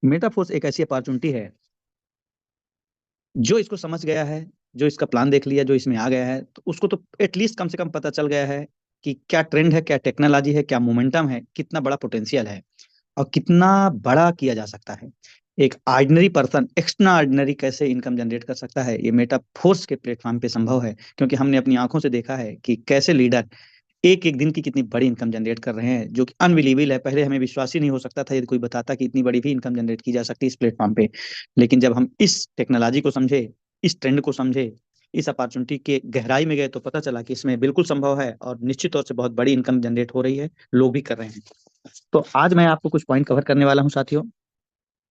Metaphors एक ऐसी opportunity है, जो इसको समझ गया है, जो इसका प्लान देख लिया, जो इसमें आ गया है, तो उसको तो एटलीस्ट कम से कम पता चल गया है कि क्या ट्रेंड है, क्या टेक्नोलॉजी है, क्या मोमेंटम है, कितना बड़ा पोटेंशियल है और कितना बड़ा किया जा सकता है। एक ऑर्डिनरी पर्सन एक्स्ट्रा ऑर्डिनरी कैसे इनकम जनरेट कर सकता है, ये मेटाफोर्स के प्लेटफॉर्म पे संभव है, क्योंकि हमने अपनी आंखों से देखा है कि कैसे लीडर एक एक दिन की कितनी बड़ी इनकम जनरेट कर रहे हैं, जो कि अनबिलीवेबल है। पहले हमें विश्वास ही नहीं हो सकता था यदि कोई बताता कि इतनी बड़ी भी इनकम जनरेट की जा सकती है इस प्लेटफॉर्म पे। लेकिन जब हम इस टेक्नोलॉजी को समझे, इस ट्रेंड को समझे, इस अपॉर्चुनिटी के गहराई में गए, तो पता चला कि इसमें बिल्कुल संभव है और निश्चित तौर से बहुत बड़ी इनकम जनरेट हो रही है, लोग भी कर रहे हैं। तो आज मैं आपको कुछ पॉइंट कवर करने वाला हूँ साथियों।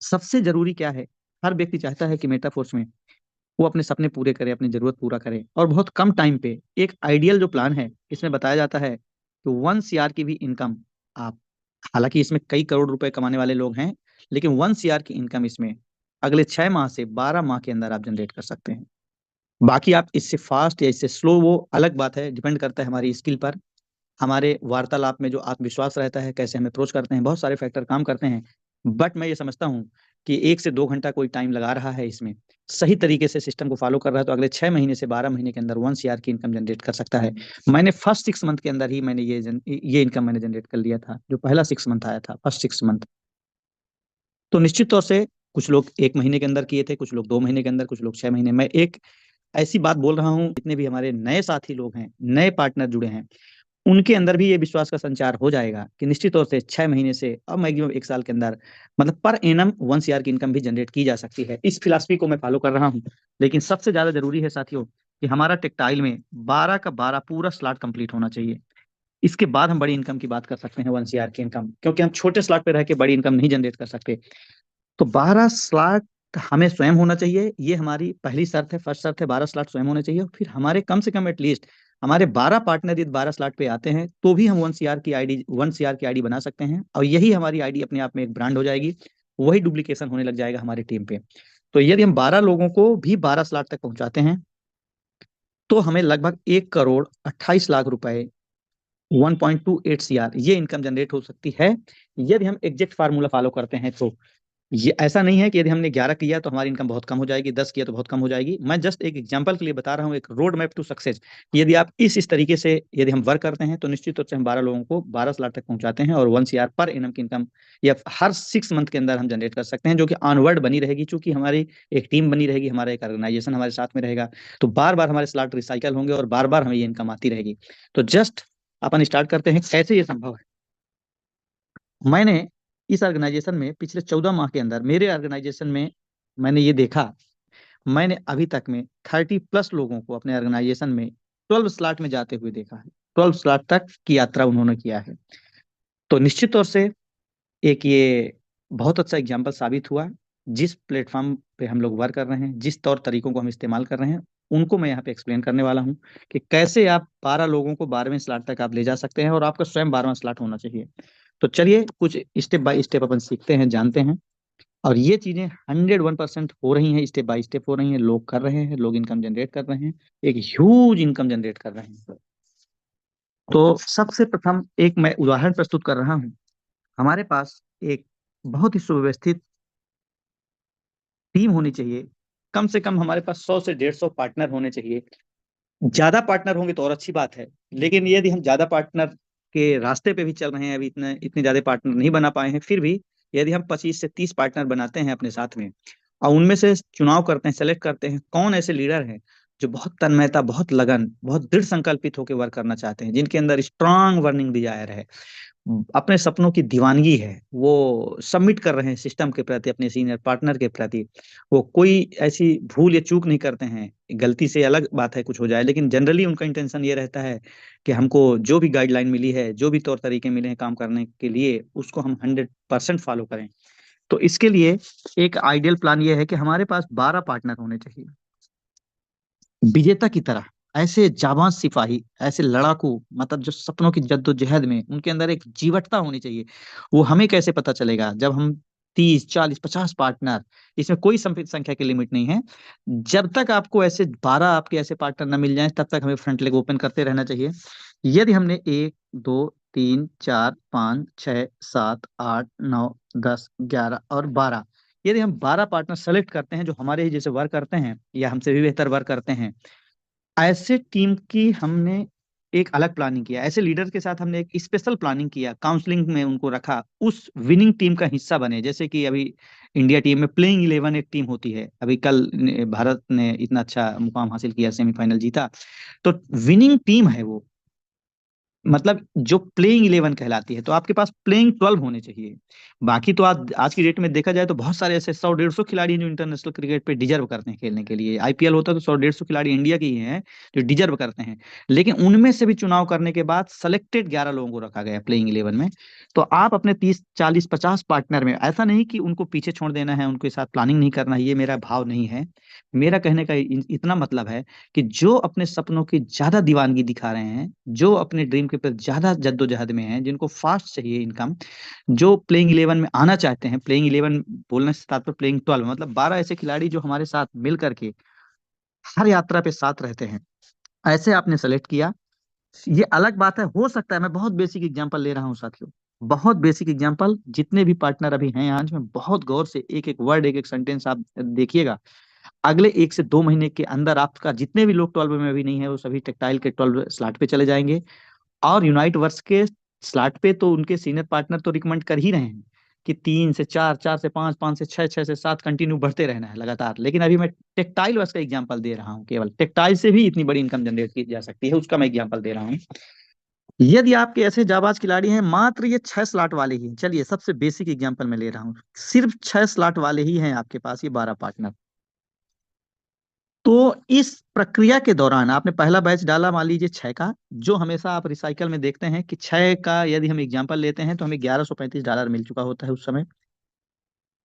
सबसे जरूरी क्या है, हर व्यक्ति चाहता है कि मेटाफोर्स में वो अपने सपने पूरे करे, अपनी जरूरत पूरा करे, और बहुत कम टाइम पे। एक आइडियल जो प्लान है, इसमें बताया जाता है कि 1 CR की भी इनकम आप, हालांकि इसमें कई करोड़ रुपए कमाने वाले लोग हैं, लेकिन 1 CR की इनकम इसमें अगले 6 माह से 12 माह के अंदर आप जनरेट कर सकते हैं। बाकी आप इससे फास्ट या इससे स्लो, वो अलग बात है, डिपेंड करता है हमारी स्किल पर, हमारे वार्तालाप में जो आत्मविश्वास रहता है, कैसे हम अप्रोच करते हैं, बहुत सारे फैक्टर काम करते हैं। बट मैं ये समझता हूँ कि 1 से 2 घंटा कोई टाइम लगा रहा है इसमें, सही तरीके से सिस्टम को फॉलो कर रहा है, तो अगले 6 महीने से 12 महीने के अंदर 1 CR की इनकम जनरेट कर सकता है। मैंने फर्स्ट 6 मंथ के अंदर ही मैंने ये इनकम मैंने जनरेट कर लिया था, जो पहला 6 मंथ आया था, फर्स्ट 6 मंथ। तो निश्चित तौर से कुछ लोग 1 महीने के अंदर किए थे, कुछ लोग 2 महीने के अंदर, कुछ लोग 6 महीने। मैं एक ऐसी बात बोल रहा हूँ, जितने भी हमारे नए साथी लोग हैं, नए पार्टनर जुड़े हैं, उनके अंदर भी ये विश्वास का संचार हो जाएगा कि निश्चित तौर से 6 महीने से अब मैक्सिमम 1 साल के अंदर, मतलब पर एनम 1 CR की इनकम भी जनरेट की जा सकती है। इस फिलॉसफी को मैं फॉलो कर रहा हूँ। लेकिन सबसे ज्यादा जरूरी है साथियों कि हमारा टेक्टाइल में 12 का 12 पूरा स्लॉट कंप्लीट होना चाहिए। इसके बाद हम बड़ी इनकम की बात कर सकते हैं, 1 CR की इनकम, क्योंकि हम छोटे स्लॉट पे रह के बड़ी इनकम नहीं जनरेट कर सकते। तो 12 स्लॉट हमें स्वयं होना चाहिए, ये हमारी पहली शर्त है, फर्स्ट शर्त है, 12 स्लॉट स्वयं होने चाहिए। फिर हमारे कम से कम एटलीस्ट हमारे 12 पार्टनर यदि 12 स्लॉट पे आते हैं, तो भी हम 1 CR की आईडी बना सकते हैं, और यही हमारी आईडी अपने आप में एक ब्रांड हो जाएगी। वही डुप्लीकेशन होने लग जाएगा हमारी टीम पे। तो यदि हम 12 लोगों को भी 12 स्लॉट तक पहुंचाते हैं, तो हमें लगभग 1 करोड़ 28 लाख रुपए, 1.28 CR ये इनकम जनरेट हो सकती है, यदि हम एग्जैक्ट फार्मूला फॉलो करते हैं तो। ये ऐसा नहीं है कि यदि हमने 11 किया तो हमारी इनकम बहुत कम हो जाएगी, 10 किया तो बहुत कम हो जाएगी। मैं जस्ट एक एग्जांपल के लिए बता रहा हूँ, एक रोड मैप टू सक्सेस। यदि आप इस तरीके से यदि हम वर्क करते हैं, तो निश्चित तौर से हम 12 लोगों को 12 स्लॉट तक पहुंचाते हैं, और 1 CR पर एनम की इनकम या हर 6 मंथ के अंदर हम जनरेट कर सकते हैं, जो कि ऑनवर्ड बनी रहेगी, चूंकि हमारी एक टीम बनी रहेगी, हमारा एक ऑर्गेनाइजेशन हमारे साथ में रहेगा। तो बार बार हमारे स्लॉट रिसाइकल होंगे और बार बार हमें ये इनकम आती रहेगी। तो जस्ट अपन स्टार्ट करते हैं, कैसे ये संभव है। मैंने इस ऑर्गेनाइजेशन में पिछले 14 माह के अंदर, मेरे ऑर्गेनाइजेशन में मैंने ये देखा, मैंने अभी तक में 30+ लोगों को अपने ऑर्गेनाइजेशन में 12 स्लॉट में जाते हुए देखा है। 12 स्लॉट तक की यात्रा उन्होंने किया है। तो निश्चित तौर से एक ये बहुत अच्छा एग्जाम्पल साबित हुआ। जिस प्लेटफॉर्म पे हम लोग वर्क कर रहे हैं, जिस तौर तरीकों को हम इस्तेमाल कर रहे हैं, उनको मैं यहाँ पे एक्सप्लेन करने वाला हूँ कि कैसे आप 12 लोगों को 12वें स्लॉट तक आप ले जा सकते हैं, और आपका स्वयं 12वां स्लॉट होना चाहिए। तो चलिए कुछ स्टेप बाय स्टेप अपन सीखते हैं, जानते हैं। और ये चीजें 101% हो रही हैं, स्टेप बाय स्टेप हो रही हैं, लोग कर रहे हैं, लोग इनकम जनरेट कर रहे हैं, एक ह्यूज इनकम जनरेट कर रहे हैं। तो सबसे प्रथम एक मैं उदाहरण प्रस्तुत कर रहा हूँ। हमारे पास एक बहुत ही सुव्यवस्थित टीम होनी चाहिए। कम से कम हमारे पास 100 से 150 पार्टनर होने चाहिए। ज्यादा पार्टनर होंगे तो और अच्छी बात है, लेकिन यदि हम ज्यादा पार्टनर के रास्ते पे भी चल रहे हैं, अभी इतने इतने ज्यादा पार्टनर नहीं बना पाए हैं, फिर भी यदि हम 25 से 30 पार्टनर बनाते हैं अपने साथ में, और उनमें से चुनाव करते हैं, सेलेक्ट करते हैं कौन ऐसे लीडर हैं जो बहुत तन्मयता, बहुत लगन, बहुत दृढ़ संकल्पित होकर वर्क करना चाहते हैं, जिनके अंदर स्ट्रांग वर्निंग डिजायर है, अपने सपनों की दीवानगी है, वो सबमिट कर रहे हैं सिस्टम के प्रति, अपने सीनियर पार्टनर के प्रति, वो कोई ऐसी भूल या चूक नहीं करते हैं। गलती से अलग बात है, कुछ हो जाए, लेकिन जनरली उनका इंटेंशन ये रहता है कि हमको जो भी गाइडलाइन मिली है, जो भी तौर तरीके मिले हैं काम करने के लिए, उसको हम 100% फॉलो करें। तो इसके लिए एक आइडियल प्लान ये है कि हमारे पास 12 पार्टनर होने चाहिए, विजेता की तरह, ऐसे जाबाज सिपाही, ऐसे लड़ाकू, मतलब जो सपनों की जद्दोजहद में उनके अंदर एक जीवटता होनी चाहिए। वो हमें कैसे पता चलेगा, जब हम 30 40 50 पार्टनर, इसमें कोई संख्या की लिमिट नहीं है, जब तक आपको ऐसे 12 आपके ऐसे पार्टनर न मिल जाएं, तब तक हमें फ्रंट लेग ओपन करते रहना चाहिए। यदि हमने 1 2 3 4 5 6 7 8 9 10 11 और 12 यदि हम 12 पार्टनर सेलेक्ट करते हैं जो हमारे ही जैसे वर्क करते हैं या हमसे भी बेहतर वर्क करते हैं, ऐसे टीम की हमने एक अलग प्लानिंग किया, ऐसे लीडर के साथ हमने एक स्पेशल प्लानिंग किया, काउंसलिंग में उनको रखा, उस विनिंग टीम का हिस्सा बने। जैसे कि अभी इंडिया टीम में प्लेइंग 11 एक टीम होती है, अभी कल भारत ने इतना अच्छा मुकाम हासिल किया, सेमीफाइनल जीता, तो विनिंग टीम है वो, मतलब जो प्लेइंग 11 कहलाती है। तो आपके पास प्लेइंग 12 होने चाहिए। बाकी तो आज की डेट में देखा जाए तो बहुत सारे ऐसे 100-150 खिलाड़ी हैं जो इंटरनेशनल क्रिकेट पे डिजर्व करते हैं खेलने के लिए। आईपीएल होता है तो 100-150 खिलाड़ी इंडिया के ही हैं जो डिजर्व करते हैं, लेकिन उनमें से भी चुनाव करने के बाद सेलेक्टेड 11 लोगों को रखा गया प्लेइंग 11 में। तो आप अपने 30-40-50 पार्टनर में, ऐसा नहीं कि उनको पीछे छोड़ देना है, उनके साथ प्लानिंग नहीं करना है, ये मेरा भाव नहीं है। मेरा कहने का इतना मतलब है कि जो अपने सपनों की ज्यादा दीवानगी दिखा रहे हैं, जो अपने ड्रीम के प्रति ज्यादा जद्दोजहद में हैं, जिनको फास्ट चाहिए इनकम, जो प्लेइंग 11 में आना चाहते हैं, प्लेइंग 11 बोलने से तात्पर्य प्लेइंग 12 मतलब 12 ऐसे खिलाड़ी जो हमारे साथ मिल करके हर यात्रा पे साथ रहते हैं, ऐसे आपने सेलेक्ट किया। ये अलग बात है, हो सकता है, मैं बहुत बेसिक एग्जांपल ले रहा हूँ साथियों, बहुत बेसिक एग्जांपल, जितने भी पार्टनर अभी हैं आज में बहुत गौर से एक एक वर्ड, एक एक सेंटेंस आप देखिएगा। अगले 1 से 2 महीने के अंदर आपका जितने भी लोग 12 में अभी नहीं है वो सभी टेक्टाइल के 12 स्लॉट पे चले जाएंगे। और यूनाइट वर्स के स्लॉट पे तो उनके सीनियर पार्टनर तो रिकमेंड कर ही रहे हैं कि 3 से 4, 4 से 5, 5 से 6, 6 से 7 कंटिन्यू बढ़ते रहना है लगातार। लेकिन अभी मैं टेक्टाइल वर्स का एग्जांपल दे रहा हूँ, केवल टेक्टाइल से भी इतनी बड़ी इनकम जनरेट की जा सकती है उसका मैं एग्जांपल दे रहा हूँ। यदि आपके ऐसे जाबाज खिलाड़ी हैं, मात्र ये 6 स्लॉट वाले ही, चलिए सबसे बेसिक एग्जांपल मैं ले रहा हूँ, सिर्फ 6 स्लॉट वाले ही हैं आपके पास ये 12 पार्टनर। तो इस प्रक्रिया के दौरान आपने पहला बैच डाला मान लीजिए 6 का, जो हमेशा आप रिसाइकल में देखते हैं कि 6 का यदि हम एग्जांपल लेते हैं तो हमें $1135 मिल चुका होता है उस समय।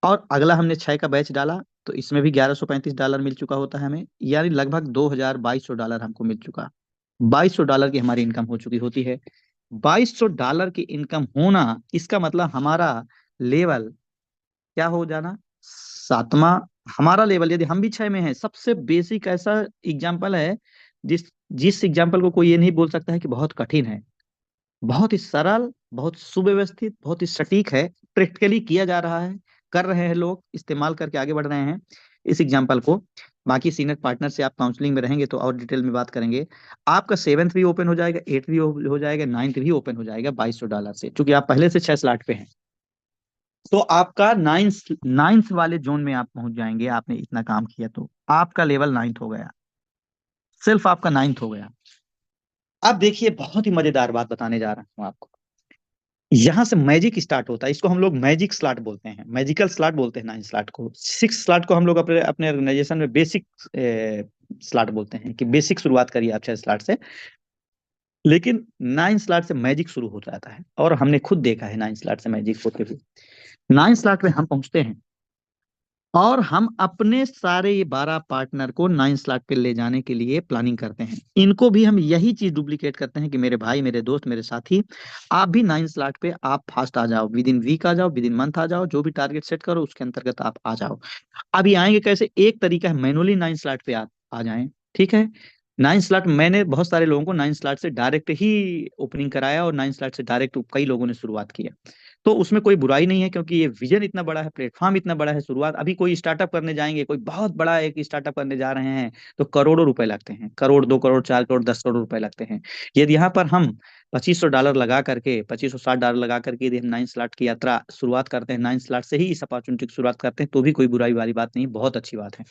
और अगला हमने 6 का बैच डाला तो इसमें भी $1135 मिल चुका होता है हमें, यानी लगभग 2200 हमको मिल चुका। $2200 की हमारी इनकम हो चुकी होती है। $2200 की इनकम होना, इसका मतलब हमारा लेवल क्या हो जाना, 7वां। हमारा लेवल, यदि हम भी 6 में हैं, सबसे बेसिक ऐसा एग्जाम्पल है जिस जिस एग्जाम्पल को कोई ये नहीं बोल सकता है कि बहुत कठिन है। बहुत ही सरल, बहुत सुव्यवस्थित, बहुत ही सटीक है, प्रैक्टिकली किया जा रहा है, कर रहे हैं लोग, इस्तेमाल करके आगे बढ़ रहे हैं इस एग्जाम्पल को। बाकी सीनियर पार्टनर से आप काउंसलिंग में रहेंगे तो और डिटेल में बात करेंगे। आपका 7th भी ओपन हो जाएगा, 8th भी हो जाएगा, 9th भी ओपन हो जाएगा $2200 से, क्योंकि आप पहले से 6 स्लॉट पे हैं। तो आपका नाइन्थ नाइन्थ वाले जोन में आप पहुंच जाएंगे, आपने इतना काम किया तो आपका लेवल 9th हो गया, सिर्फ आपका 9th हो गया। अब देखिए, बहुत ही मजेदार बात बताने जा रहा हूं आपको। यहां से मैजिक स्टार्ट होता है, इसको हम लोग मैजिक स्लॉट बोलते हैं, मैजिकल स्लॉट बोलते हैं 9 स्लॉट को। 6 स्लॉट को हम लोग अपने अपने ऑर्गेनाइजेशन में बेसिक स्लॉट बोलते हैं, कि बेसिक शुरुआत करिए आप 6 स्लॉट से। लेकिन 9 स्लॉट से मैजिक शुरू हो जाता है, और हमने खुद देखा है 9 स्लॉट से मैजिक होते हुए। 9 स्लॉट में हम पहुंचते हैं और हम अपने सारे ये 12 पार्टनर को 9 स्लॉट पे ले जाने के लिए प्लानिंग करते हैं। इनको भी हम यही चीज डुप्लीकेट करते हैं कि मेरे भाई, मेरे दोस्त, मेरे साथी, आप भी 9 स्लॉट पे आप फास्ट आ जाओ, विद इन वीक आ जाओ, विद इन मंथ आ जाओ, जो भी टारगेट सेट करो उसके अंतर्गत आप आ जाओ। अभी आएंगे कैसे, एक तरीका है मैनुअली 9 स्लॉट पे आप आ जाएं, ठीक है। 9 स्लॉट, मैंने बहुत सारे लोगों को 9 स्लॉट से डायरेक्ट ही ओपनिंग कराया, और 9 स्लॉट से डायरेक्ट कई लोगों ने शुरुआत किया। तो उसमें कोई बुराई नहीं है, क्योंकि ये विजन इतना बड़ा है, प्लेटफॉर्म इतना बड़ा है। शुरुआत अभी कोई स्टार्टअप करने जाएंगे, कोई बहुत बड़ा एक स्टार्टअप करने जा रहे हैं, तो करोड़ों रुपए लगते हैं, करोड़, 2 करोड़, 4 करोड़, 10 करोड़ रुपए लगते हैं। यदि यहाँ पर हम $2500 लगा करके, $2560 लगा करके यदि हम 9 स्लॉट की यात्रा शुरुआत करते हैं, 9 स्लॉट से ही इस अपॉर्चुनिटी की शुरुआत करते हैं, तो भी कोई बुराई वाली बात नहीं, बहुत अच्छी बात है।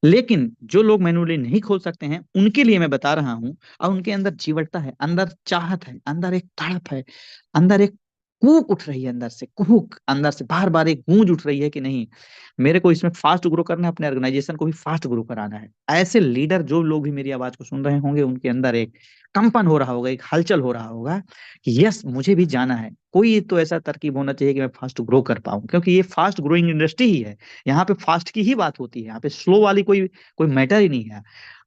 लेकिन जो लोग मैनुअली नहीं खोल सकते हैं, उनके लिए मैं बता रहा हूं, और उनके अंदर जीवटता है, अंदर चाहत है, अंदर एक तड़प है, अंदर एक कूक उठ रही है, अंदर से कूक, अंदर से बार बार एक गूंज उठ रही है कि नहीं, मेरे को इसमें फास्ट ग्रो करना है, अपने ऑर्गेनाइजेशन को भी फास्ट ग्रो कराना है। ऐसे लीडर, जो लोग भी मेरी आवाज को सुन रहे होंगे, उनके अंदर एक कंपन हो रहा होगा, एक हलचल हो रहा होगा कि यस, मुझे भी जाना है। कोई तो ऐसा तरकीब होना चाहिए कि मैं फास्ट ग्रो कर पाऊं, क्योंकि ये फास्ट ग्रोइंग इंडस्ट्री ही है। यहाँ पे फास्ट की ही बात होती है, यहाँ पे स्लो वाली कोई कोई मैटर ही नहीं है।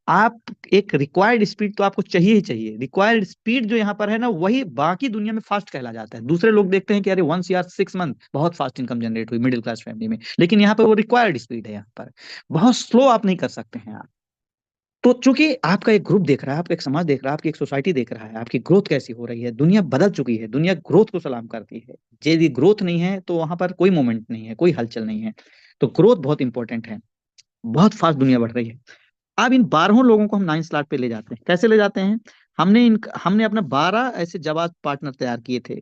आप एक रिक्वायर्ड स्पीड तो आपको चाहिए ही चाहिए। रिक्वायर्ड स्पीड जो यहाँ पर है ना, वही बाकी दुनिया में फास्ट कहला जाता है। दूसरे लोग देखते हैं कि अरे 1 ईयर 6 मंथ बहुत फास्ट इनकम जनरेट हुई मिडिल क्लास फैमिली में, लेकिन यहाँ पर वो रिक्वायर्ड स्पीड है, यहाँ पर बहुत स्लो आप नहीं कर सकते हैं आप। तो चूंकि आपका एक ग्रुप देख रहा है, आपका एक समाज देख रहा है, आपकी एक सोसाइटी देख रहा है, आपकी ग्रोथ कैसी हो रही है, दुनिया बदल चुकी है, दुनिया ग्रोथ को सलाम करती है। यदि ग्रोथ नहीं है तो वहां पर कोई मोमेंट नहीं है, कोई हलचल नहीं है। तो ग्रोथ बहुत इंपॉर्टेंट है। बहुत फास्ट दुनिया बढ़ रही है। अब इन 12 लोगों को हम 9 स्लॉट पे ले जाते हैं। कैसे ले जाते हैं? हमने अपना 12 ऐसे जवाब पार्टनर तैयार किए थे।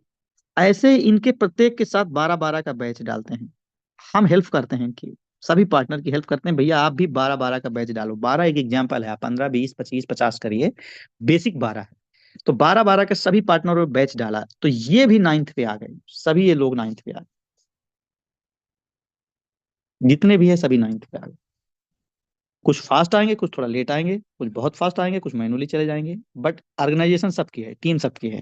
ऐसे इनके प्रत्येक के साथ 12-12 का बैच डालते हैं। हम हेल्प करते हैं इनकी, सभी पार्टनर की हेल्प करते हैं, भैया आप भी 12-12 का बैच डालो। 12 एक एग्जाम्पल है, आप 15, 20, 25, 50 करिए, बेसिक 12 है। तो 12-12 के सभी पार्टनरों में बैच डाला, तो ये भी 9th पे आ गए। सभी ये लोग 9th पे आ गए, जितने भी है सभी 9th पे आ गए। कुछ फास्ट आएंगे, कुछ थोड़ा लेट आएंगे, कुछ बहुत फास्ट आएंगे, कुछ मैनुअली चले जाएंगे, बट ऑर्गेनाइजेशन सबकी है, टीम सबकी है।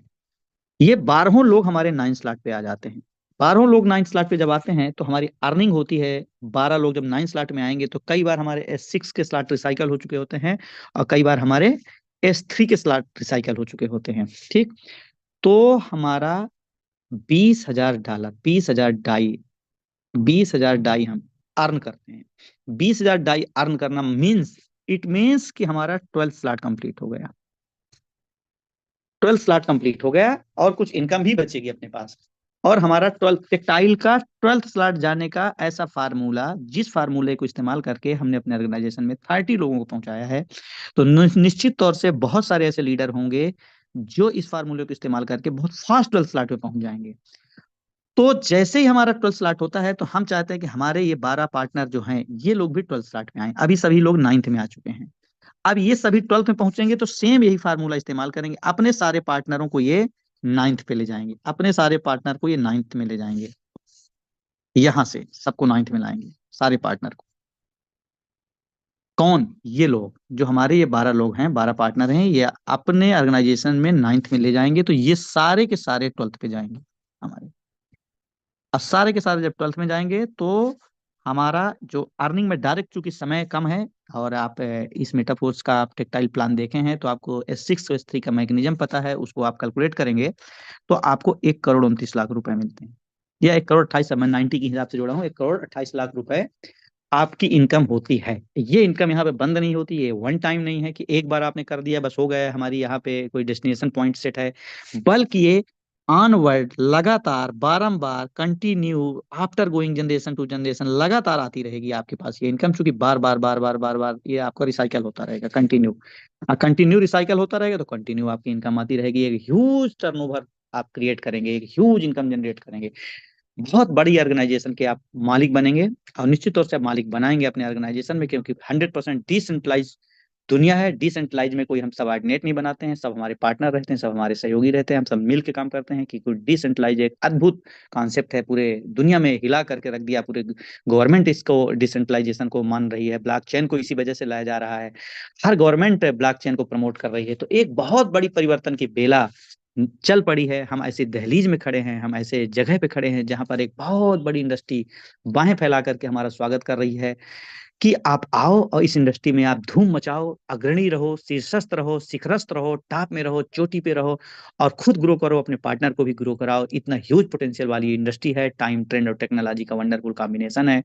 ये 12 लोग हमारे 9 स्लॉट पे आ जाते हैं। 12 लोग 9 स्लॉट पे जब आते हैं तो हमारी अर्निंग होती है। 12 लोग जब 9 स्लॉट में आएंगे तो कई बार हमारे S6 के स्लॉट रिसाइकल हो चुके होते हैं, और कई बार हमारे S3 के स्लॉट रिसाइकल हो चुके होते हैं। ठीक। तो हमारा 20,000 डॉलर, 20,000 डाई, 20,000 डाई हम अर्न करते हैं। 20,000 डाई अर्न करना मीन्स, इट मीन्स कि हमारा 12 स्लॉट कंप्लीट हो गया। 12 स्लॉट कंप्लीट हो गया, और कुछ इनकम भी बचेगी अपने पास। और हमारा 12 टेक्टाइल का 12th स्लॉट जाने का ऐसा फार्मूला, जिस फार्मूले को इस्तेमाल करके हमने अपने ऑर्गेनाइजेशन में 30 लोगों को पहुंचाया है। तो निश्चित तौर से बहुत सारे ऐसे लीडर होंगे जो इस फार्मूले को इस्तेमाल करके बहुत फास्ट 12 स्लॉट पे पहुंच जाएंगे। तो जैसे ही हमारा 12 स्लॉट होता है, तो हम चाहते हैं कि हमारे ये 12 पार्टनर जो हैं, ये लोग भी 12 स्लॉट में आए। अभी सभी लोग 9th में आ चुके हैं। अब ये सभी 12th में पहुंचेंगे तो सेम यही फार्मूला इस्तेमाल करेंगे, अपने सारे पार्टनरों को ये 9th पे ले जाएंगे, अपने सारे पार्टनर को ये 9th में ले जाएंगे। यहां से सबको 9th में लाएंगे, सारे पार्टनर को। कौन? ये लोग जो हमारे ये 12 लोग हैं, 12 पार्टनर हैं, ये अपने ऑर्गेनाइजेशन में 9th में ले जाएंगे, तो ये सारे के सारे 12th पे जाएंगे हमारे। अब सारे के सारे जब 12th में जाएंगे तो हमारा जो अर्निंग में डायरेक्ट, चूंकि समय कम है, और आप इस मेटाफोर्स का आप टेक्टाइल प्लान देखे हैं तो आपको S6 और S3 का मैकेनिज्म पता है, उसको आप कैलकुलेट करेंगे तो आपको 1,29,00,000 रुपए मिलते हैं। या 1,28,00,000, मैं 90 के हिसाब से जोड़ा हूँ, 1,28,00,000 रुपए आपकी इनकम होती है। ये इनकम यहाँ पे बंद नहीं होती, ये वन टाइम नहीं है कि एक बार आपने कर दिया बस हो गया, हमारी यहाँ पे कोई डेस्टिनेशन पॉइंट सेट है। बल्कि ये ऑनवर्ड, लगातार, बारंबार, continue, after going generation to generation, लगातार आती रहेगी आपके पास ये इनकम, चूंकि बार बार बार बार बार बार ये आपका रिसाइकल होता रहेगा, कंटिन्यू। कंटिन्यू रिसाइकल होता रहेगा तो कंटिन्यू आपकी इनकम आती रहेगी। एक ह्यूज टर्नओवर आप क्रिएट करेंगे, एक ह्यूज इनकम जनरेट करेंगे। बहुत बड़ी ऑर्गेनाइजेशन के आप मालिक बनेंगे। और निश्चित तौर से आप मालिक बनाएंगे अपने ऑर्गेनाइजेशन में, क्योंकि 100% डिसेंट्रलाइज दुनिया है। डिसेंट्रलाइज में कोई हम सबऑर्डिनेट नहीं बनाते हैं, सब हमारे पार्टनर रहते हैं, सब हमारे सहयोगी रहते हैं, हम सब मिल के काम करते हैं। कि कोई डिसेंट्रलाइज एक अद्भुत कॉन्सेप्ट है, पूरे दुनिया में हिला करके रख दिया। पूरे गवर्नमेंट इसको डिसेंट्रलाइजेशन को मान रही है, ब्लॉकचेन को इसी वजह से लाया जा रहा है। हर गवर्नमेंट ब्लॉकचेन को प्रमोट कर रही है। तो एक बहुत बड़ी परिवर्तन की बेला चल पड़ी है। हम ऐसे दहलीज में खड़े हैं, हम ऐसे जगह पे खड़े हैं जहां पर एक बहुत बड़ी इंडस्ट्री बाहें फैला करके हमारा स्वागत कर रही है कि आप आओ और इस इंडस्ट्री में आप धूम मचाओ, अग्रणी रहो, शीर्षस्थ रहो, शिखरस्थ रहो, टॉप में रहो, चोटी पे रहो, और खुद ग्रो करो, अपने पार्टनर को भी ग्रो कराओ। इतना ह्यूज पोटेंशियल वाली इंडस्ट्री है, टाइम, ट्रेंड और टेक्नोलॉजी का वंडरफुल कॉम्बिनेशन है।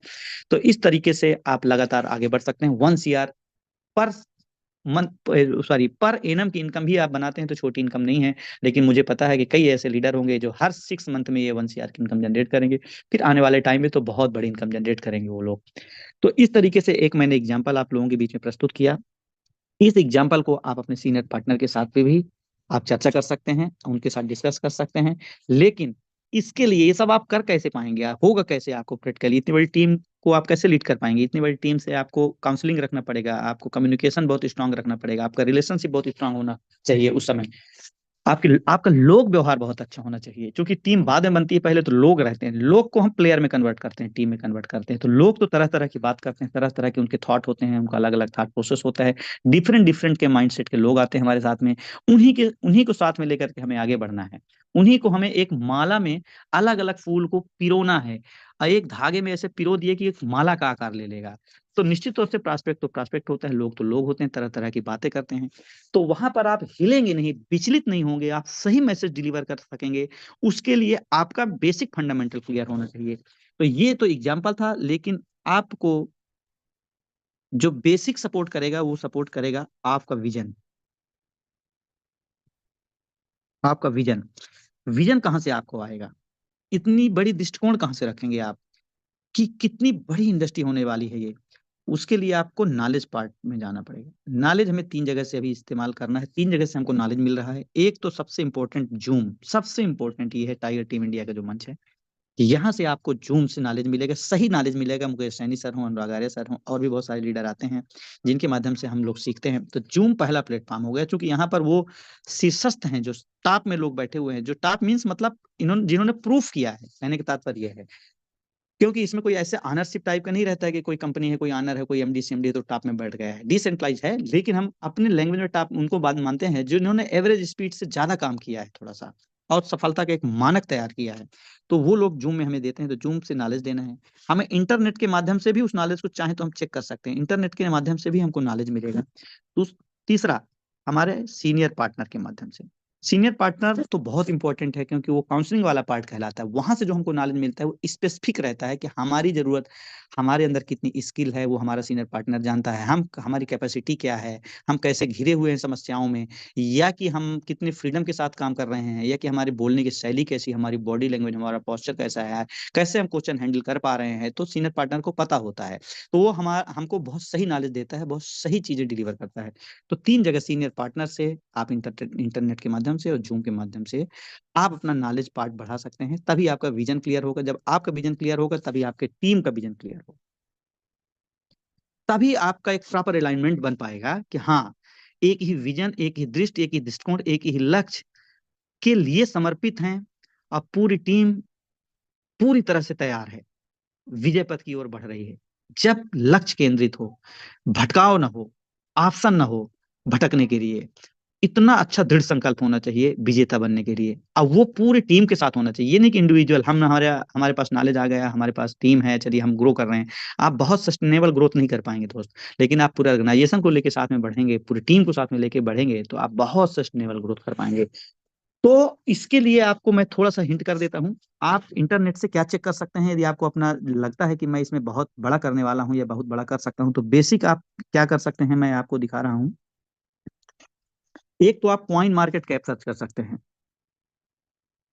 तो इस तरीके से आप लगातार आगे बढ़ सकते हैं। 1 CR per month, sorry, per annum की इनकम भी आप बनाते हैं तो छोटी इनकम नहीं है। लेकिन मुझे पता है कि कई ऐसे लीडर होंगे जो हर 6 मंथ में ये 1 CR की इनकम जनरेट करेंगे, फिर आने वाले टाइम में तो बहुत बड़ी इनकम जनरेट करेंगे वो लोग। तो इस तरीके से एक मैंने एग्जाम्पल आप लोगों के बीच में प्रस्तुत किया। इस एग्जाम्पल को आप अपने सीनियर पार्टनर के साथ पे भी आप चर्चा कर सकते हैं, उनके साथ डिस्कस कर सकते हैं। लेकिन इसके लिए ये सब आप कर कैसे पाएंगे, होगा कैसे आपको प्रैक्टिकली? इतनी बड़ी टीम को आप कैसे लीड कर पाएंगे? इतनी बड़ी टीम से आपको काउंसलिंग रखना पड़ेगा, आपको कम्युनिकेशन बहुत स्ट्रांग रखना पड़ेगा, आपका रिलेशनशिप बहुत स्ट्रांग होना चाहिए उस समय। आपकी आपका लोग व्यवहार बहुत अच्छा होना चाहिए, क्योंकि टीम बाद में बनती है, पहले तो लोग रहते हैं। लोग को हम प्लेयर में कन्वर्ट करते हैं, टीम में कन्वर्ट करते हैं। तो लोग तो तरह तरह की बात करते हैं, तरह तरह के उनके थॉट होते हैं, उनका अलग अलग थॉट प्रोसेस होता है। डिफरेंट डिफरेंट के माइंडसेट के लोग आते हैं हमारे साथ में। उन्हीं को साथ में लेकर के हमें आगे बढ़ना है। उन्हीं को हमें एक माला में अलग अलग फूल को पिरोना है, और एक धागे में ऐसे पिरो दिए कि एक माला का आकार ले लेगा। तो निश्चित तौर से प्रॉस्पेक्ट तो प्रॉस्पेक्ट होता है, लोग तो लोग होते हैं, तरह तरह की बातें करते हैं। तो वहां पर आप हिलेंगे नहीं, विचलित नहीं होंगे, आप सही मैसेज डिलीवर कर सकेंगे। उसके लिए आपका बेसिक फंडामेंटल क्लियर होना चाहिए। तो ये तो एग्जाम्पल था, लेकिन आपको जो बेसिक सपोर्ट करेगा वो सपोर्ट करेगा आपका विजन। आपका विजन, विजन कहाँ से आपको आएगा, इतनी बड़ी दृष्टिकोण कहाँ से रखेंगे आप कि कितनी बड़ी इंडस्ट्री होने वाली है ये। उसके लिए आपको नॉलेज पार्ट में जाना पड़ेगा। नॉलेज हमें तीन जगह से अभी इस्तेमाल करना है, तीन जगह से हमको नॉलेज मिल रहा है। एक तो सबसे इंपॉर्टेंट जूम, सबसे इंपॉर्टेंट ये है टाइगर टीम इंडिया का जो मंच है, यहाँ से आपको जूम से नॉलेज मिलेगा, सही नॉलेज मिलेगा। मुकेश सैनी सर हों, अनुराग आर्य सर हों, और भी बहुत सारे लीडर आते हैं जिनके माध्यम से हम लोग सीखते हैं। तो जूम पहला प्लेटफॉर्म हो गया, क्योंकि यहाँ पर वो शीर्षस्थ हैं, जो टॉप में लोग बैठे हुए हैं। जो टॉप मीन्स मतलब इन्होंने जिन्होंने प्रूफ किया है, कहने का तात्पर्य यह है। क्योंकि इसमें कोई ऐसे ऑनरशिप टाइप का नहीं रहता है कि कोई कंपनी है, कोई ऑनर है, कोई एमडी सीएमडी है तो टॉप में बैठ गया है। डिसेंट्रलाइज है, लेकिन हम अपने लैंग्वेज में टॉप उनको बात मानते हैं जिन्होंने एवरेज स्पीड से ज्यादा काम किया है थोड़ा सा, और सफलता का एक मानक तैयार किया है। तो वो लोग जूम में हमें देते हैं। तो जूम से नॉलेज देना है हमें, इंटरनेट के माध्यम से भी उस नॉलेज को चाहे तो हम चेक कर सकते हैं, इंटरनेट के माध्यम से भी हमको नॉलेज मिलेगा। तो तीसरा, हमारे सीनियर पार्टनर के माध्यम से। सीनियर पार्टनर तो बहुत इंपॉर्टेंट है, क्योंकि वो काउंसलिंग वाला पार्ट कहलाता है। वहां से जो हमको नॉलेज मिलता है वो स्पेसिफिक रहता है कि हमारी जरूरत, हमारे अंदर कितनी स्किल है, वो हमारा सीनियर पार्टनर जानता है। हम, हमारी कैपेसिटी क्या है, हम कैसे घिरे हुए हैं समस्याओं में, या कि हम कितने फ्रीडम के साथ काम कर रहे हैं, या कि हमारी बोलने की शैली कैसी, हमारी बॉडी लैंग्वेज, हमारा पोस्चर कैसा है, कैसे हम क्वेश्चन हैंडल कर पा रहे हैं, तो सीनियर पार्टनर को पता होता है। तो वो हमारा हमको बहुत सही नॉलेज देता है, बहुत सही चीजें डिलीवर करता है। तो तीन जगह सीनियर पार्टनर से, आप इंटरनेट के माध्यम से और जूम के माध्यम से आप अपना नॉलेज पार्ट बढ़ा सकते हैं। तभी आपका विजन क्लियर होगा। जब आपका विजन क्लियर होगा तभी आपके टीम का विजन क्लियर होगा। तभी आपका एक प्रॉपर अलाइनमेंट बन पाएगा कि हाँ, एक ही विजन, एक ही दृष्टि, एक ही दृष्टिकोण, एक ही लक्ष्य के लिए समर्पित हैं, और पूरी टीम पूरी तरह से तैयार है, विजय पथ की ओर बढ़ रही है। जब लक्ष्य केंद्रित हो, भटकाव ना हो, ऑप्शन ना हो भटकने के लिए, इतना अच्छा दृढ़ संकल्प होना चाहिए विजेता बनने के लिए। अब वो पूरी टीम के साथ होना चाहिए, ये नहीं कि इंडिविजुअल हम, हमारे हमारे पास नॉलेज आ गया, हमारे पास टीम है, चलिए हम ग्रो कर रहे हैं। आप बहुत सस्टेनेबल ग्रोथ नहीं कर पाएंगे दोस्त, लेकिन आप पूरे ऑर्गेनाइजेशन को लेकर साथ में बढ़ेंगे, पूरी टीम को साथ में लेके बढ़ेंगे, तो आप बहुत सस्टेनेबल ग्रोथ कर पाएंगे। तो इसके लिए आपको मैं थोड़ा सा हिंट कर देता हूँ। आप इंटरनेट से क्या चेक कर सकते हैं, यदि आपको अपना लगता है कि मैं इसमें बहुत बड़ा करने वाला हूँ या बहुत बड़ा कर सकता हूँ, तो बेसिक आप क्या कर सकते हैं, मैं आपको दिखा रहा हूँ। एक तो आप कॉइन मार्केट कैप सर्च कर सकते हैं।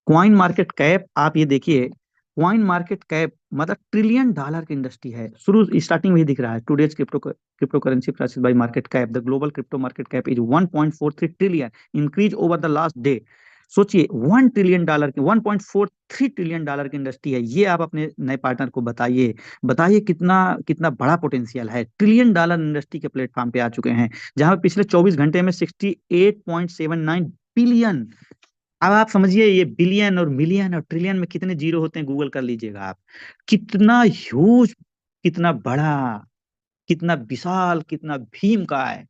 कॉइन मार्केट कैप, आप ये देखिए, कॉइन मार्केट कैप मतलब ट्रिलियन डॉलर की इंडस्ट्री है। शुरू स्टार्टिंग में ही दिख रहा है, today's crypto currency prices bye market cap, the global crypto market cap is 1.43 trillion, increase over the last day. सोचिए, 1 ट्रिलियन डॉलर की, 1.43 ट्रिलियन डॉलर की इंडस्ट्री है ये। आप अपने नए पार्टनर को बताइए, बताइए कितना कितना बड़ा पोटेंशियल है। ट्रिलियन डॉलर इंडस्ट्री के प्लेटफॉर्म पे आ चुके हैं, जहां पे पिछले 24 घंटे में 68.79 बिलियन। अब आप समझिए, ये बिलियन और मिलियन और ट्रिलियन में कितने जीरो होते हैं, गूगल कर लीजिएगा आप। कितना ह्यूज, कितना बड़ा, कितना विशाल, कितना भीम का है,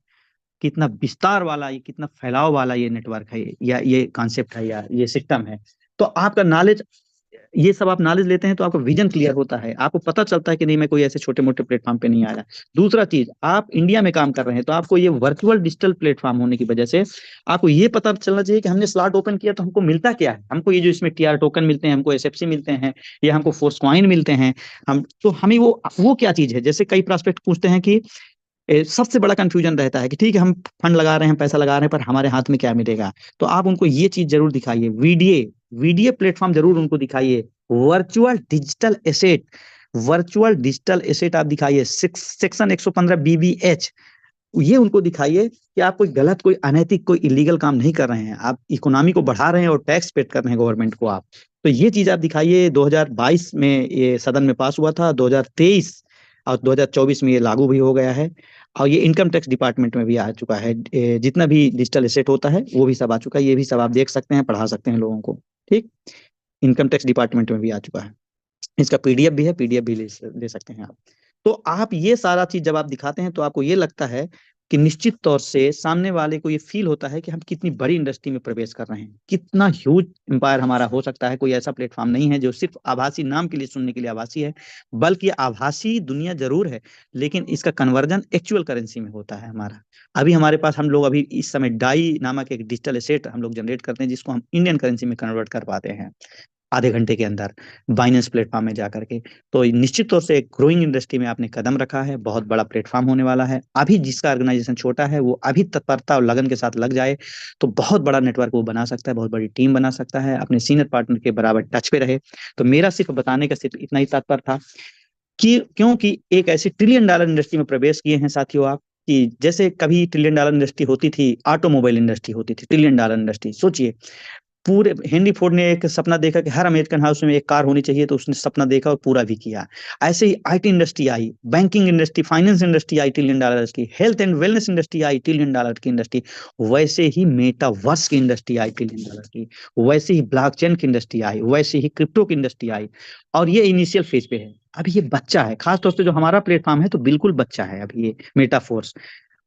कितना विस्तार वाला, ये कितना फैलाव वाला ये नेटवर्क है, या ये कॉन्सेप्ट है, या ये सिस्टम है। तो आपका नॉलेज, ये सब आप नॉलेज लेते हैं तो आपका विजन क्लियर होता है, आपको पता चलता है कि नहीं, मैं कोई ऐसे छोटे मोटे प्लेटफॉर्म पे नहीं आया। दूसरा चीज, आप इंडिया में काम कर रहे हैं, तो आपको ये वर्चुअल डिजिटल प्लेटफॉर्म होने की वजह से आपको ये पता चलना चाहिए कि हमने स्लॉट ओपन किया तो हमको मिलता क्या है। हमको ये जो इसमें टीआर टोकन मिलते हैं, हमको एसएफसी मिलते हैं, या हमको फोर्स कॉइन मिलते हैं, हम तो हमें वो क्या चीज है। जैसे कई प्रोस्पेक्ट पूछते हैं कि सबसे बड़ा कंफ्यूजन रहता है कि ठीक है, हम फंड लगा रहे हैं, पैसा लगा रहे हैं, पर हमारे हाथ में क्या मिलेगा। तो आप उनको ये चीज जरूर दिखाइए, वीडीए वीडीए प्लेटफॉर्म जरूर उनको दिखाइए। Virtual digital asset, virtual digital asset आप दिखाइए, सेक्शन 115 बीबीएच, ये उनको दिखाइए कि आप कोई गलत, कोई अनैतिक, कोई इलीगल काम नहीं कर रहे हैं, आप इकोनॉमी को बढ़ा रहे हैं और टैक्स पेड कर रहे हैं गवर्नमेंट को आप। तो ये चीज आप दिखाइए। 2022 में ये सदन में पास हुआ था, 2023 और 2024 में ये लागू भी हो गया है, और ये इनकम टैक्स डिपार्टमेंट में भी आ चुका है। जितना भी डिजिटल एसेट होता है वो भी सब आ चुका है, ये भी सब आप देख सकते हैं, पढ़ा सकते हैं लोगों को। ठीक, इनकम टैक्स डिपार्टमेंट में भी आ चुका है, इसका पीडीएफ भी है, पीडीएफ भी ले सकते हैं आप। तो आप ये सारा चीज जब आप दिखाते हैं तो आपको ये लगता है कि निश्चित तौर से सामने वाले को ये फील होता है कि हम कितनी बड़ी इंडस्ट्री में प्रवेश कर रहे हैं, कितना ह्यूज एम्पायर हमारा हो सकता है। कोई ऐसा प्लेटफॉर्म नहीं है जो सिर्फ आभासी नाम के लिए, सुनने के लिए आभासी है, बल्कि आभासी दुनिया जरूर है, लेकिन इसका कन्वर्जन एक्चुअल करेंसी में होता है हमारा। अभी हमारे पास, हम लोग अभी इस समय डाई नामक एक डिजिटल एसेट हम लोग जनरेट करते हैं, जिसको हम इंडियन करेंसी में कन्वर्ट कर पाते हैं। आधे घंटे के अंदर बाइनेंस प्लेटफॉर्म में जाकर के। तो निश्चित तौर से एक ग्रोइंग इंडस्ट्री में आपने कदम रखा है, बहुत बड़ा प्लेटफॉर्म होने वाला है। अभी जिसका ऑर्गेनाइजेशन छोटा है वो अभी तत्परता और लगन के साथ लग जाए तो बहुत बड़ा नेटवर्क वो बना सकता है, बहुत बड़ी टीम बना सकता है, अपने सीनियर पार्टनर के बराबर टच पे रहे। तो मेरा सिर्फ बताने का सिर्फ इतना ही तात्पर्य था कि क्योंकि एक ऐसी ट्रिलियन डॉलर इंडस्ट्री में प्रवेश किए हैं साथियों आप, कि जैसे कभी ट्रिलियन डॉलर इंडस्ट्री होती थी, ऑटोमोबाइल इंडस्ट्री होती थी, ट्रिलियन डॉलर इंडस्ट्री सोचिए। पूरे हेनरी फोर्ड ने एक सपना देखा कि हर अमेरिकन हाउस में एक कार होनी चाहिए, तो उसने सपना देखा और पूरा भी किया। ऐसे ही आईटी इंडस्ट्री आई, बैंकिंग इंडस्ट्री, फाइनेंस इंडस्ट्री आई ट्रिलियन डॉलर की, हेल्थ एंड वेलनेस इंडस्ट्री आई ट्रिलियन डॉलर की इंडस्ट्री। वैसे ही मेटावर्स की इंडस्ट्री आई ट्रिलियन डॉलर की, वैसे ही ब्लॉकचेन की इंडस्ट्री आई, वैसे ही क्रिप्टो की इंडस्ट्री आई। और ये इनिशियल फेज पे है, अभी ये बच्चा है, खास तौर से जो हमारा प्लेटफॉर्म है तो बिल्कुल बच्चा है अभी ये मेटाफोर्स।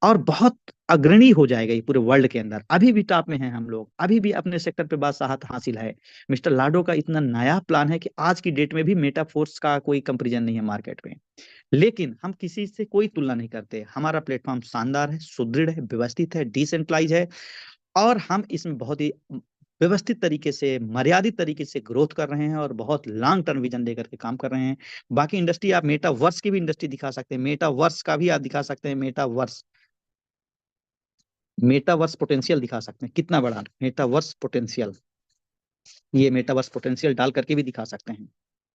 और बहुत अग्रणी हो जाएगा ये पूरे वर्ल्ड के अंदर। अभी भी टॉप में हैं हम लोग, अभी भी अपने सेक्टर पे बादशाहत हासिल है। मिस्टर लाडो का इतना नया प्लान है कि आज की डेट में भी मेटाफोर्स का कोई कंपैरिजन नहीं है मार्केट में। लेकिन हम किसी से कोई तुलना नहीं करते, हमारा प्लेटफॉर्म शानदार है, सुदृढ़ है, व्यवस्थित है, डिसेंट्रलाइज है। और हम इसमें बहुत ही व्यवस्थित तरीके से, मर्यादित तरीके से ग्रोथ कर रहे हैं और बहुत लॉन्ग टर्म विजन लेकर के काम कर रहे हैं। बाकी इंडस्ट्री आप मेटावर्स की भी इंडस्ट्री दिखा सकते हैं, मेटावर्स का भी आप दिखा सकते हैं, मेटावर्स मेटावर्स पोटेंशियल दिखा सकते हैं कितना बड़ा मेटावर्स पोटेंशियल। ये मेटावर्स पोटेंशियल डाल करके भी दिखा सकते हैं।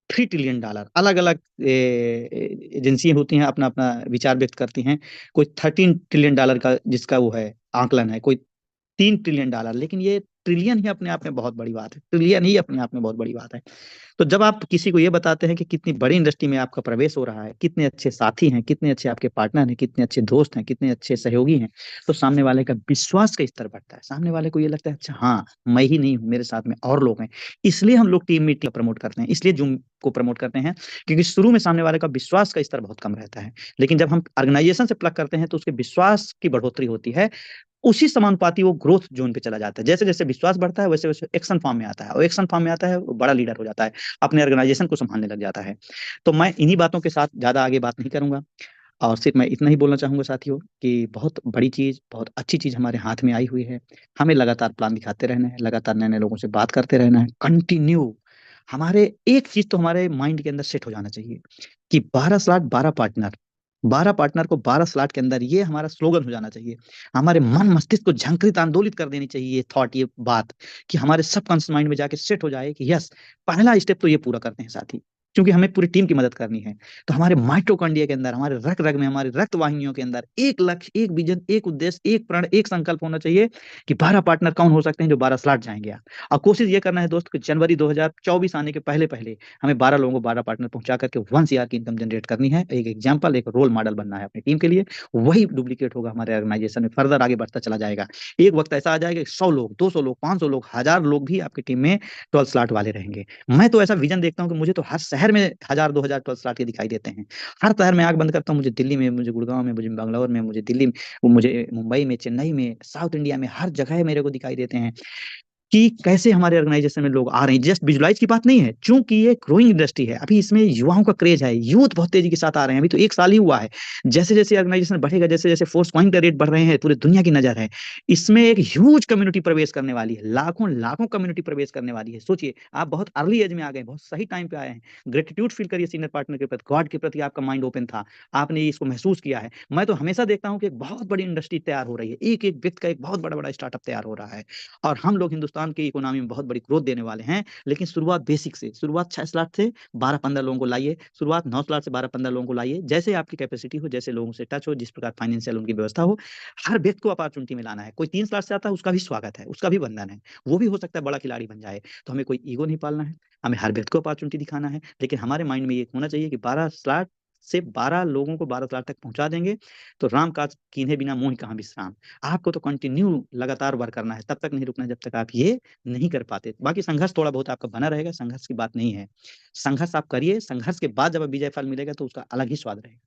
$3 ट्रिलियन, अलग अलग एजेंसी होती हैं, अपना अपना विचार व्यक्त करती हैं। कोई $13 ट्रिलियन का जिसका वो है आंकलन है, कोई $3 ट्रिलियन। लेकिन ये ट्रिलियन ही अपने आप में बहुत बड़ी बात है, ट्रिलियन ही अपने आप में बहुत बड़ी बात है। तो जब आप किसी को ये बताते हैं कि कितनी बड़ी इंडस्ट्री में आपका प्रवेश हो रहा है, कितने अच्छे साथी हैं, कितने अच्छे आपके पार्टनर हैं, कितने अच्छे दोस्त हैं, कितने अच्छे सहयोगी हैं, तो सामने वाले का विश्वास का स्तर बढ़ता है। सामने वाले को ये लगता है अच्छा हाँ, मैं ही नहीं हूँ, मेरे साथ में और लोग हैं। इसलिए हम लोग टीम मीटिंग प्रमोट करते हैं, इसलिए जूम को प्रमोट करते हैं, क्योंकि शुरू में सामने वाले का विश्वास का स्तर बहुत कम रहता है। लेकिन जब हम ऑर्गेनाइजेशन से प्लग करते हैं तो उसके विश्वास की बढ़ोतरी होती है। उसी समानुपाती वो ग्रोथ जोन पे चला जाता है। जैसे जैसे विश्वास बढ़ता है वैसे वैसे एक्शन फॉर्म में आता है, और एक्शन फॉर्म में आता है वो बड़ा लीडर हो जाता है, अपने ऑर्गेनाइजेशन को संभालने लग जाता है। तो मैं इन्हीं बातों के साथ ज्यादा आगे बात नहीं करूंगा, और सिर्फ मैं इतना ही बोलना चाहूंगा साथियों कि बहुत बड़ी चीज, बहुत अच्छी चीज हमारे हाथ में आई हुई है। हमें लगातार प्लान दिखाते रहना है, लगातार नए नए लोगों से बात करते रहना है, कंटिन्यू। हमारे एक चीज तो हमारे माइंड के अंदर सेट हो जाना चाहिए कि 12 स्लॉट 12 पार्टनर, 12 पार्टनर को 12 स्लॉट के अंदर, ये हमारा स्लोगन हो जाना चाहिए। हमारे मन मस्तिष्क को झंकृत आंदोलित कर देनी चाहिए ये थॉट, ये बात, कि हमारे सबकॉन्शियस माइंड में जाके सेट हो जाए कि यस, पहला स्टेप तो ये पूरा करते हैं साथी, क्योंकि हमें पूरी टीम की मदद करनी है। तो हमारे माइटोकॉन्ड्रिया के अंदर, हमारे रग रग में, हमारी रक्त वाहिनियों के अंदर एक लक्ष्य, एक विजन, एक उद्देश्य, एक प्रण, एक संकल्प होना चाहिए कि 12 पार्टनर कौन हो सकते हैं जो 12 स्लॉट जाएंगे। और कोशिश ये करना है दोस्त कि जनवरी 2024 आने के पहले पहले हमें 12 लोगों को 12 पार्टनर पहुंचा करके 1 CR की इनकम जनरेट करनी है। एक एग्जाम्पल, एक रोल मॉडल बनना है अपनी टीम के लिए। वही डुप्लीकेट होगा हमारे ऑर्गेनाइजेशन में, फर्दर आगे बढ़ता चला जाएगा। एक वक्त ऐसा आ जाएगा कि 100 लोग, 200 लोग, 500 लोग, 1000 लोग भी आपकी टीम में 12 स्लॉट वाले रहेंगे। मैं तो ऐसा विजन देखता हूँ कि मुझे तो हर शहर में 1000 2000 12 स्लॉट के दिखाई देते हैं। हर शहर में आंख बंद करता हूँ, मुझे दिल्ली में, मुझे गुड़गांव में, मुझे बंगलौर में, मुझे दिल्ली में, मुझे मुंबई में, चेन्नई में, साउथ इंडिया में, हर जगह मेरे को दिखाई देते हैं कि कैसे हमारे ऑर्गेनाइजेशन में लोग आ रहे हैं। जस्ट विजुलाइज की बात नहीं है, चूंकि ये ग्रोइंग इंडस्ट्री है, अभी इसमें युवाओं का क्रेज है, यूथ बहुत तेजी के साथ आ रहे हैं। अभी तो 1 साल ही हुआ है। जैसे जैसे ऑर्गेनाइजेशन बढ़ेगा, जैसे जैसे फोर्स कॉइन का रेट बढ़ रहे हैं, पूरी दुनिया की नजर है। इसमें एक ह्यूज कम्युनिटी प्रवेश करने वाली है, लाखों लाखों कम्युनिटी प्रवेश करने वाली है। सोचिए, आप बहुत अर्ली एज में आ गए, बहुत सही टाइम पे आए हैं। ग्रेटिट्यूड फील करिए सीनियर पार्टनर के प्रति, गॉड के प्रति आपका माइंड ओपन था, आपने इसको महसूस किया है। मैं तो हमेशा देखता हूँ कि एक बहुत बड़ी इंडस्ट्री तैयार हो रही है, एक एक व्यक्ति का एक बहुत बड़ा बड़ा स्टार्टअप तैयार हो रहा है। और हम लोग हिंदुस्तान की इकोनॉमी में बहुत बड़ी ग्रोथ देने वाले हैं। लेकिन शुरुआत बेसिक से, शुरुआत 6 स्लॉट से 12 15 लोगों को लाइए, शुरुआत 9 स्लॉट से 12 15 लोगों को लाइए, जैसे आपकी कैपेसिटी हो, जैसे लोगों से टच हो, जिस प्रकार फाइनेंशियल उनकी व्यवस्था हो। हर व्यक्ति को अपॉर्चुनिटी में लाना है। कोई 3 स्लॉट से आता है उसका भी स्वागत है, उसका भी वंदन है, वो भी हो सकता है बड़ा खिलाड़ी बन जाए। तो हमें कोई ईगो नहीं पालना है, हमें हर व्यक्ति को अपॉर्चुनिटी दिखाना है। लेकिन हमारे माइंड में ये होना चाहिए कि 12 स्लॉट से 12 लोगों को 12 स्लॉट तक पहुंचा देंगे तो राम काज कीन्हे बिना मोहि कहां विश्राम। आपको तो कंटिन्यू लगातार वर्क करना है, तब तक नहीं रुकना जब तक आप ये नहीं कर पाते। बाकी संघर्ष थोड़ा बहुत आपका बना रहेगा, संघर्ष की बात नहीं है। संघर्ष आप करिए, संघर्ष के बाद जब विजय फल मिलेगा तो उसका अलग ही स्वाद रहेगा।